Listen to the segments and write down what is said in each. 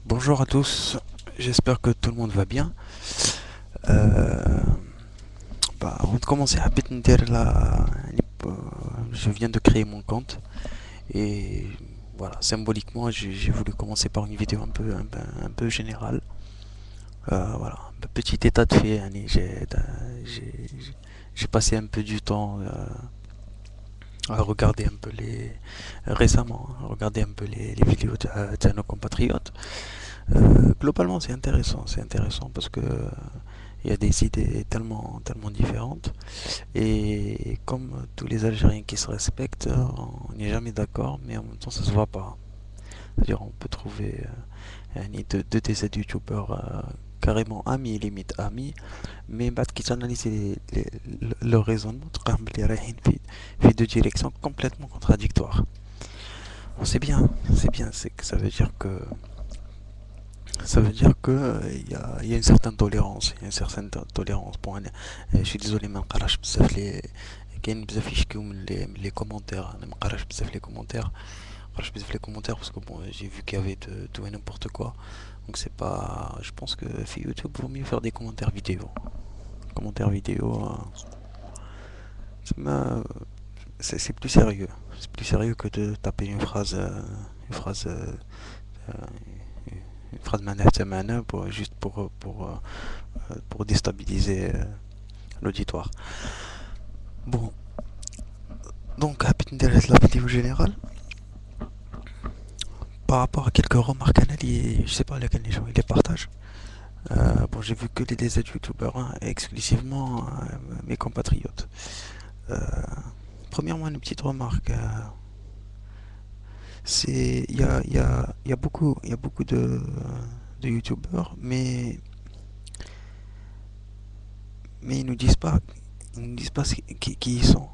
Bonjour à tous, j'espère que tout le monde va bien. Euh, Avant de commencer, حبيت ندير je viens de créer mon compte et voilà, symboliquement, j'ai voulu commencer par une vidéo un peu générale. Voilà, un petit état de fait. يعني j'ai passé un peu du temps à regarder un peu récemment, à regarder un peu les vidéos de nos compatriotes. Globalement, c'est intéressant parce que il y a des idées tellement différentes. Et comme tous les Algériens qui se respectent, on n'est jamais d'accord, mais en même temps, ça se voit pas. C'est-à-dire, on peut trouver deux des youtubeurs carrément amis, limite amis, mais بعد qui analysent leur raisonnement, تلقاهم بلي رايحين في deux directions complètement contradictoires. Bon, c'est bien, c'est que ça veut dire que il y a une certaine tolérance, il y a une certaine tolérance pour je suis désolé ما نقراش بزاف لي كاين بزاف يشكيو من les commentaires. انا ما نقراش بزاف les commentaires. ما نقراش بزاف les commentaires parce que bon, j'ai vu qu'il y avait de tout et n'importe quoi. Donc c'est pas, je pense que sur YouTube vaut mieux faire des commentaires vidéo. Commentaires vidéo ça c'est plus sérieux. C'est plus sérieux que de taper une phrase une phrase manette pour juste pour déstabiliser l'auditoire. Bon, donc rapide la vidéo générale par rapport à quelques remarques analysées, je sais pas lesquelles les gens ils les partagent. Bon, j'ai vu que les DZ youtubeurs, hein, exclusivement mes compatriotes. Euh, Premièrement, une petite remarque, c'est il y a beaucoup de youtubeurs, mais ils nous disent pas qui ils sont.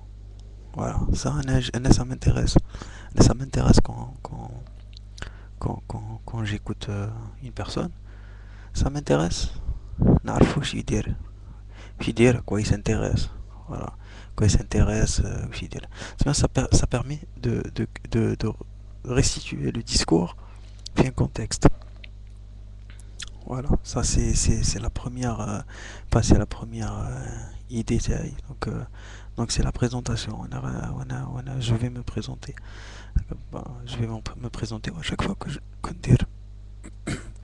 Voilà, ça m'intéresse. Ça m'intéresse quand j'écoute une personne. Ça m'intéresse. نعرفو وش يدير à quoi il s'intéresse. Voilà, quoi il s'intéresse, وش يدير. Ça permet de restituer le discours puis un contexte. Voilà, ça c'est la première, c'est la première idée. Donc c'est la présentation. Je vais me présenter. Je vais me présenter à chaque fois que je dire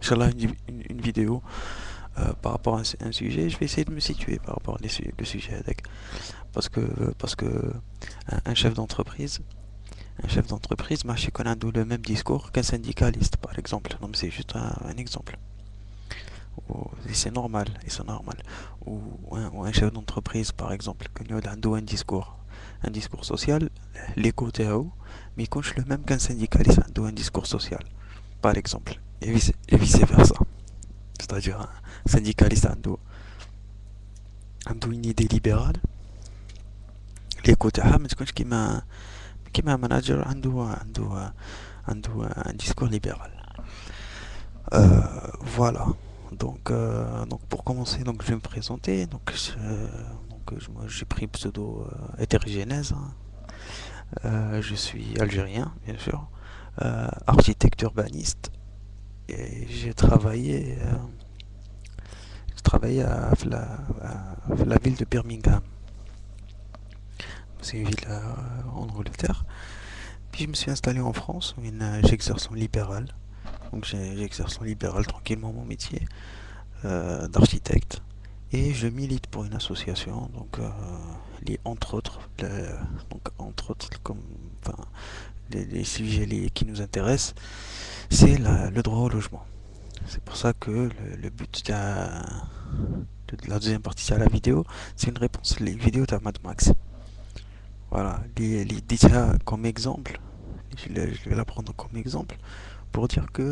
Inch'Allah, une vidéo par rapport à un sujet, je vais essayer de me situer par rapport au sujet avec. Parce que un chef d'entreprise, marche qu'on le même discours qu'un syndicaliste, par exemple. Non, mais c'est juste un exemple. Et c'est normal, ou un chef d'entreprise, par exemple, qu'il a un discours social, les côtés à haut, mais il coche le même qu'un syndicaliste, un discours social, par exemple, et vice versa. C'est-à-dire un syndicaliste a une idée libérale, les côtés à mais كيما un manager عنده un discours libéral. Voilà. Donc pour commencer, donc je vais me présenter. Moi j'ai pris pseudo hétérogénèse, hein. Je suis algérien, bien sûr, architecte urbaniste, et j'ai travaillé à la ville de Birmingham. C'est une ville en Angleterre. Puis je me suis installé en France où j'exerce en libéral. Donc j'exerce en libéral tranquillement mon métier d'architecte. Et je milite pour une association, donc entre autres, comme, enfin, les sujets qui nous intéressent, c'est le droit au logement. C'est pour ça que le but de la deuxième partie de la vidéo, c'est une réponse les vidéos de Mad Max. Voilà, dit ça comme exemple, je vais la prendre comme exemple pour dire que,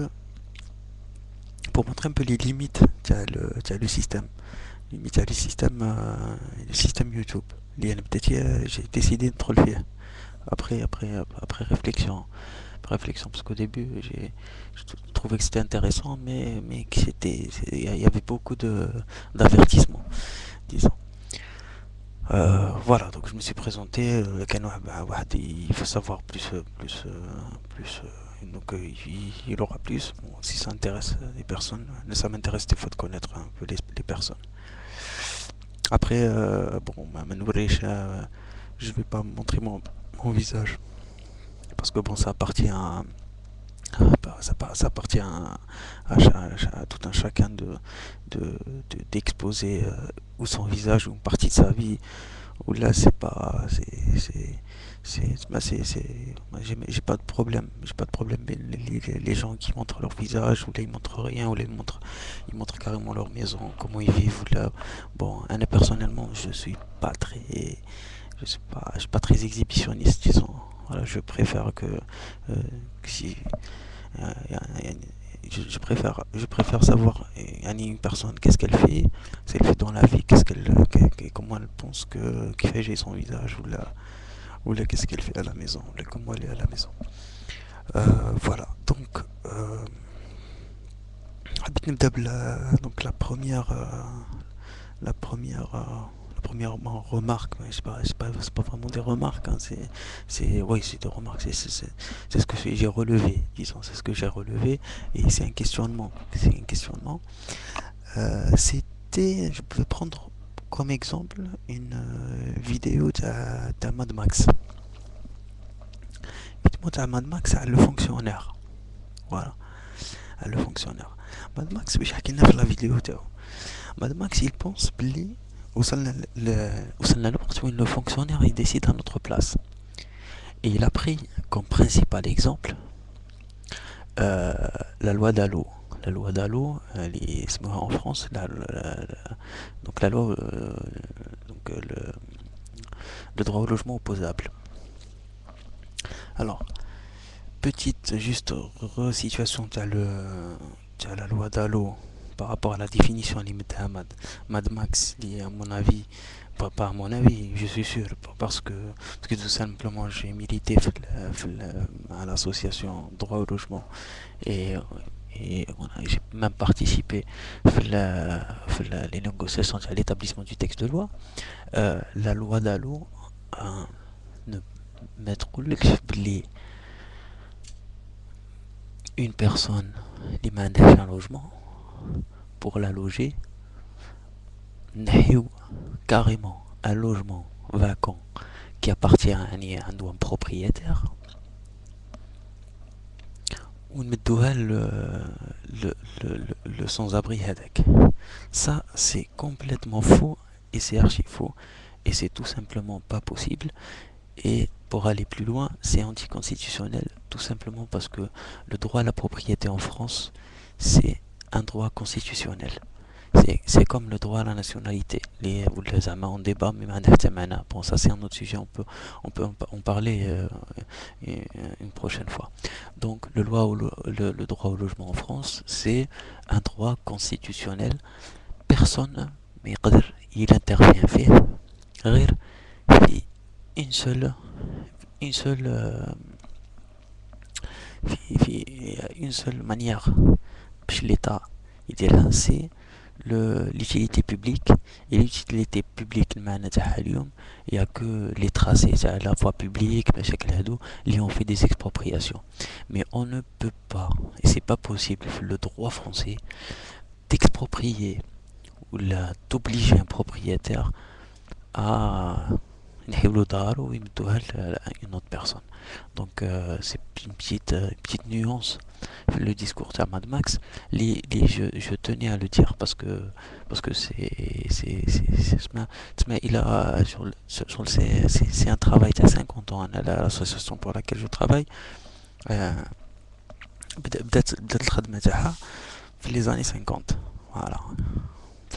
pour montrer un peu les limites, le système. Limite à le système YouTube. J'ai décidé de trop le faire. Après réflexion. Après réflexion, parce qu'au début, je trouvais que c'était intéressant, mais il y avait beaucoup d'avertissements, disons. Voilà, donc je me suis présenté. Il faut savoir plus donc il aura plus. Bon, si ça intéresse les personnes, ça m'intéresse des fois de connaître un peu les personnes. Après, bon, je vais pas montrer mon visage parce que bon, ça appartient ça appartient à tout un chacun d'exposer ou son visage ou une partie de sa vie. Ou là, c'est pas, moi, j'ai pas de problème, j'ai pas de problème. Mais les gens qui montrent leur visage, ou là ils montrent rien, ou là ils montrent carrément leur maison, comment ils vivent, ou là, bon, personnellement, je suis pas très exhibitionniste, disons. Voilà, je préfère que si euh, je préfère savoir une personne qu'est-ce qu'elle fait, ce qu'elle fait dans la vie, comment elle pense que fait j'ai son visage ou là qu'est-ce qu'elle fait à la maison, ou là, comment elle est à la maison. Voilà. Donc حبيت نبدأ donc la première la première remarque, mais c'est pas vraiment des remarques, hein, oui, c'est des remarques, c'est ce que j'ai relevé, disons, c'est ce que j'ai relevé, et c'est un questionnement. Je peux prendre comme exemple une vidéo de Mad Max. Vidéo de Mad Max à le fonctionnaire, voilà, à le fonctionnaire. Mad Max, باش حكينا في la vidéo تاعو. Mad Max, il pense بلي وصلنا لوقت وين le fonctionnaire il décide à notre place. Et il a pris comme principal exemple la loi Dalo. La loi Dalo, en France, donc la loi, donc le droit au logement opposable. Alors, petite juste resituation, tu as la loi Dalo par rapport à la définition limite à Mad Max, liée à mon avis, pas à mon avis, je suis sûr, parce que tout simplement j'ai milité à l'association droit au logement et voilà, j'ai même participé les négociations à l'établissement du texte de loi. La loi Dalo ne mettre une personne qui m'a un logement pour la loger, carrément un logement vacant qui appartient à un propriétaire ou le sans-abri avec. Ça, c'est complètement faux et c'est archi faux et c'est tout simplement pas possible. Et pour aller plus loin, c'est anticonstitutionnel, tout simplement parce que le droit à la propriété en France, c'est un droit constitutionnel. C'est comme le droit à la nationalité. Vous les avez en débat, mais bon, ça c'est un autre sujet, on peut en parler une prochaine fois. Donc le droit au logement en France, c'est un droit constitutionnel. Personne, mais il intervient غير في une seule une seule une seule manière باش l'État يديرها, c'est l'utilité publique. Et l'utilité publique il n'y a que les tracés à la voie publique on fait des expropriations, mais on ne peut pas, et c'est pas possible, le droit français, d'exproprier ou d'obliger un propriétaire à une autre personne. Donc c'est une petite nuance le discours de Mad Max. Je tenais à le dire parce que il a c'est un travail de 50 ans à l'association pour laquelle je travaille. بدأت الخدمة تاعها في les années 50. Voilà.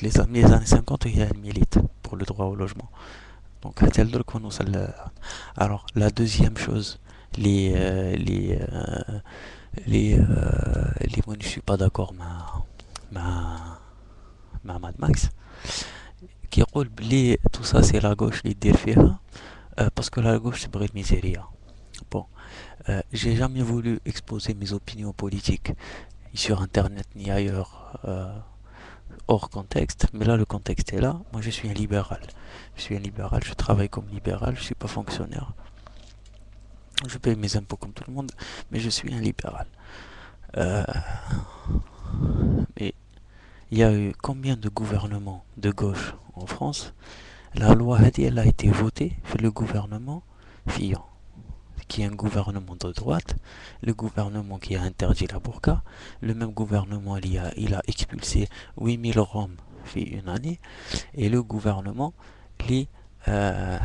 Les années 50 il y a une milite pour le droit au logement. Donc, alors, la deuxième chose, moi je suis pas d'accord ma Mad Max qui roule tout ça c'est la gauche les défira parce que la gauche c'est Bril Miseria. Bon, j'ai jamais voulu exposer mes opinions politiques sur internet ni ailleurs hors contexte, mais là le contexte est là. Moi je suis un libéral, je travaille comme libéral, je suis pas fonctionnaire. Je paye mes impôts comme tout le monde, mais je suis un libéral. Euh, mais il y a eu combien de gouvernements de gauche en France? La loi Hadi, elle a été votée par le gouvernement Fillon, qui est un gouvernement de droite, le gouvernement qui a interdit la burqa, le même gouvernement il a expulsé 8000 Roms في une année, et le gouvernement qui a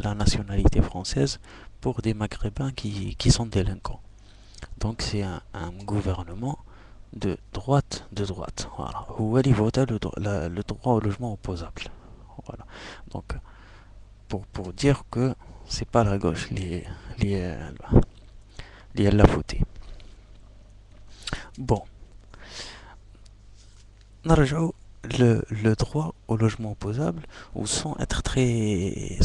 la nationalité française pour des Maghrébins qui sont délinquants. Donc c'est un gouvernement de droite. Voilà. Où elle y votait le droit au logement opposable. Voilà. Donc pour dire que c'est pas la gauche qui l'a voté. Bon, نرجعوا le droit au logement opposable ou sans être très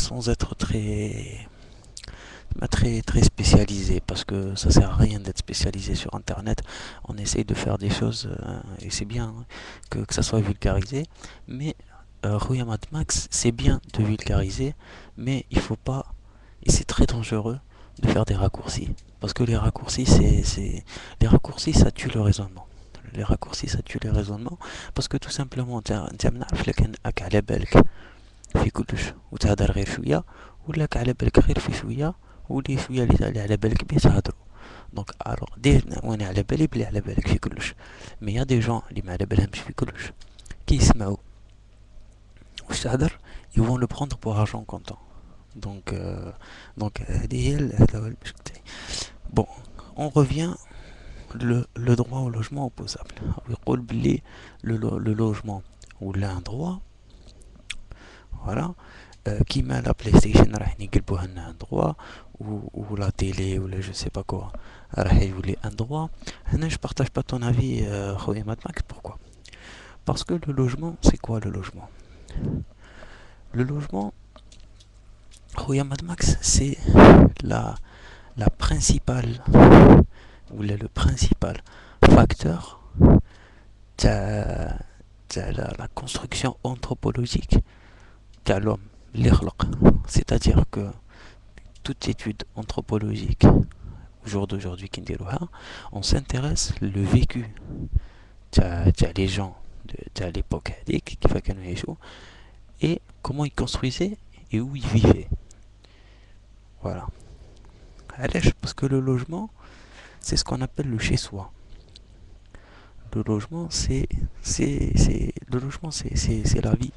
spécialisé, parce que ça sert à rien d'être spécialisé sur internet. On essaye de faire des choses et c'est bien hein, que ça soit vulgarisé, mais Rouya Mad Max, c'est bien de vulgariser, mais il faut pas, et c'est très dangereux de faire des raccourcis, parce que les raccourcis ça tue le raisonnement. Les raccourcis ça tue les raisonnements, parce que tout simplement انت بنعرف لكن على بالك في كلش وتهدر غير شويه، ولا على بالك غير في شويه، ولي شويه اللي على بالك بيه تهضروا. دونك الوغ دير وانا على بالي بلي على بالك في كلش، مي يا دي جون اللي ما على بالهمش في كلش كي يسمعوا واش تهدر ils vont le prendre pour argent comptant. Donc هذه هي هذا هو المشكل تاعي. Bon, on revient le droit au logement opposable. يقول بلي le logement ولا un droit. Voilà. كيما لا بلاي ستيشن راح يقلبوها لنا ان دروا ولا تيلي ولا جو سي با كوا راح يولي ان دروا. هنا je partage pas ton avis خويا ماد ماكس. Pourquoi? Parce que le logement, c'est quoi le logement? Le logement, خويا ماد ماكس, c'est la principale ou le principal facteur de la construction anthropologique de l'homme. C'est-à-dire que toute étude anthropologique au jour d'aujourd'hui on s'intéresse le vécu des gens de l'époque et comment ils construisaient et où ils vivaient. Voilà. Parce que le logement, c'est ce qu'on appelle le chez-soi. Le logement, c'est la vie.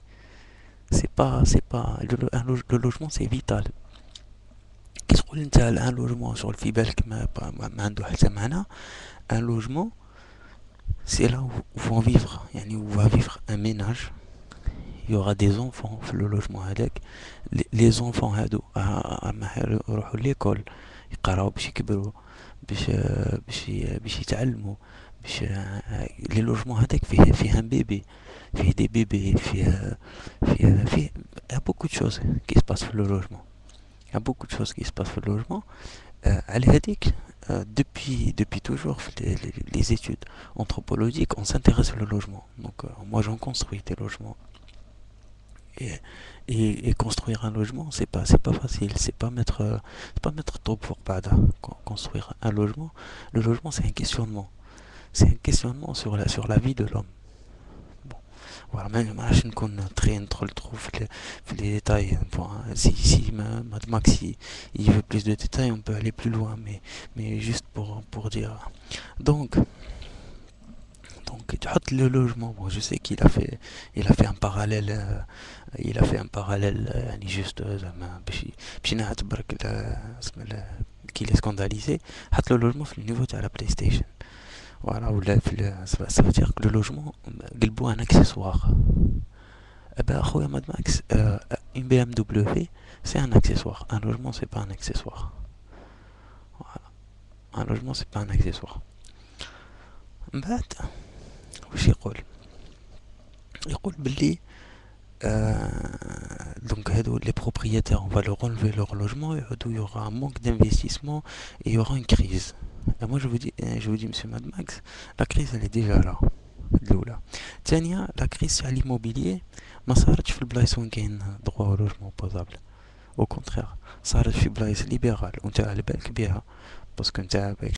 Le logement, c'est vital. Qu'est-ce qu'on dit un logement sur le fibel qui un logement, c'est là où vont vivre, où va vivre un ménage. Il y aura des enfants le logement avec les enfants يروحوا l'école يقراو باش يكبروا باش يتعلموا باش لي لوجمون هذاك فيه ان بيبي فيه دي بيبي فيه il y a beaucoup de choses qui se passent في le logement. Il y a beaucoup de choses qui se passent في le logement. على هذيك depuis toujours les études anthropologiques on s'intéresse au logement. Donc moi j'en construis des logements. Et construire un logement, c'est pas facile, c'est pas mettre trop pour pas construire un logement. Le logement, c'est un questionnement. C'est un questionnement sur la vie de l'homme. Bon, voilà, même je ne connais trop les détails. Bon, si Mad Max il veut plus de détails, on peut aller plus loin, mais juste pour dire. Donc le logement, bon, je sais il a fait un parallèle يعني juste زعما باش ينعت برك كي لي سكانداليزي حط le logement في النيفو تاع لا بلاي ستيشن. Voilà, ولا ça veut dire que le logement قلبوه un accessoire. Ben خويا ماد ماكس une BMW c'est un accessoire, un logement c'est pas un accessoire. Voilà. Un logement c'est pas un accessoire. من بعد واش يقول باللي donc les propriétaires on va leur enlever leur logement et il y aura un manque d'investissement et il y aura une crise. Et moi je vous dis monsieur Mad Max, la crise elle est déjà là. الاولى ثانيا la crise sur l'immobilier ما صارتش في البلايص وين كاين droit au logement opposable. او كونترير صارت في بلايص ليبرال وانت على بالك بيها، باسكو نتا